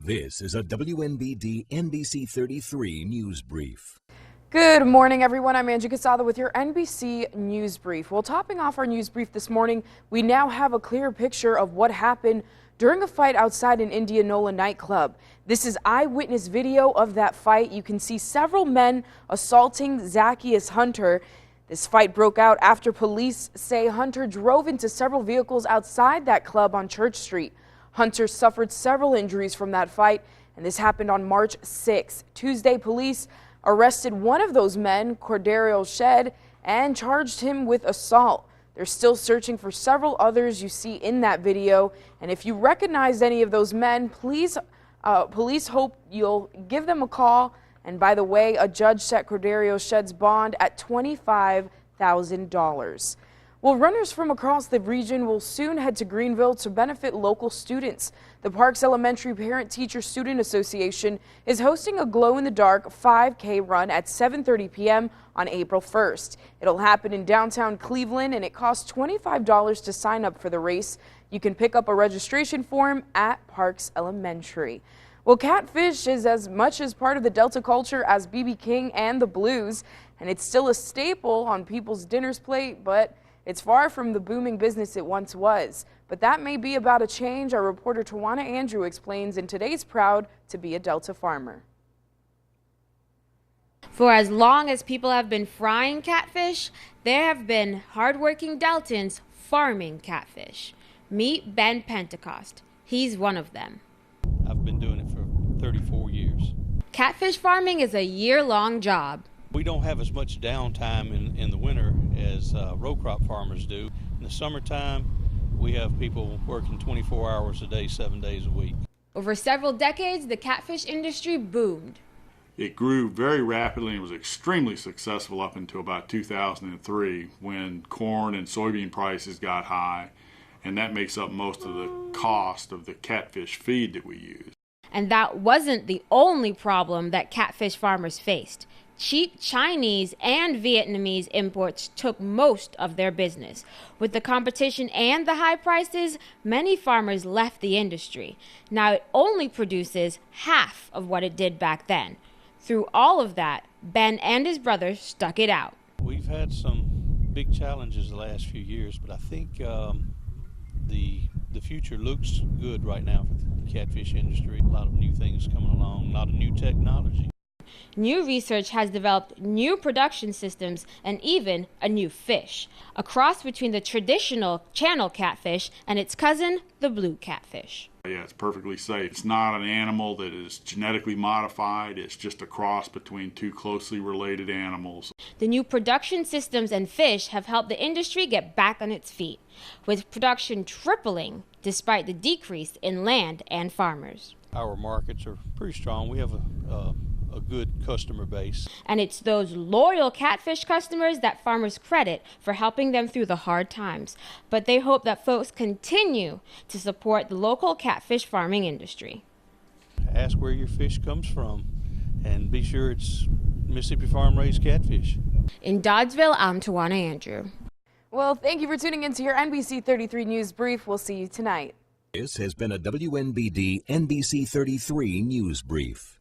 This is a WNBD NBC 33 News Brief. Good morning, everyone. I'm Angie Casada with your NBC News Brief. Well, topping off our news brief this morning, we now have a clear picture of what happened during a fight outside an Indianola nightclub. This is eyewitness video of that fight. You can see several men assaulting Zacchaeus Hunter. This fight broke out after police say Hunter drove into several vehicles outside that club on Church Street. Hunter suffered several injuries from that fight, and this happened on March 6. Tuesday, police arrested one of those men, Cordario Shed, and charged him with assault. They're still searching for several others you see in that video, and if you recognize any of those men, police hope you'll give them a call. And by the way, a judge set Cordario Shed's bond at $25,000. Well, runners from across the region will soon head to Greenville to benefit local students. The Parks Elementary Parent-Teacher-Student Association is hosting a glow-in-the-dark 5K run at 7:30 p.m. on April 1st. It'll happen in downtown Cleveland, and it costs $25 to sign up for the race. You can pick up a registration form at Parks Elementary. Well, catfish is as much as part of the Delta culture as B.B. King and the blues, and it's still a staple on people's dinner's plate, but it's far from the booming business it once was. But that may be about a change. Our reporter Tawana Andrew explains in today's Proud to be a Delta farmer. For as long as people have been frying catfish, there have been hardworking Deltans farming catfish. Meet Ben Pentecost. He's one of them. I've been doing it for 34 years. Catfish farming is a year-long job. We don't have as much downtime in the winter as row crop farmers do. In the summertime, we have people working 24 hours a day, 7 days a week. Over several decades, the catfish industry boomed. It grew very rapidly and was extremely successful up until about 2003 when corn and soybean prices got high, and that makes up most of the cost of the catfish feed that we use. And that wasn't the only problem that catfish farmers faced. Cheap Chinese and Vietnamese imports took most of their business. With the competition and the high prices, many farmers left the industry. Now it only produces half of what it did back then. Through all of that, Ben and his brother stuck it out. We've had some big challenges the last few years, but I think the future looks good right now for the catfish industry. A lot of new things coming along, a lot of new technology. New research has developed new production systems and even a new fish, a cross between the traditional channel catfish and its cousin, the blue catfish. Yeah, it's perfectly safe. It's not an animal that is genetically modified. It's just a cross between two closely related animals. The new production systems and fish have helped the industry get back on its feet, with production tripling despite the decrease in land and farmers. Our markets are pretty strong. We have a good customer base. And it's those loyal catfish customers that farmers credit for helping them through the hard times. But they hope that folks continue to support the local catfish farming industry. Ask where your fish comes from and be sure it's Mississippi Farm raised catfish. In Doddsville, I'm Tawana Andrew. Well, thank you for tuning into your NBC 33 News Brief. We'll see you tonight. This has been a WNBD NBC 33 News Brief.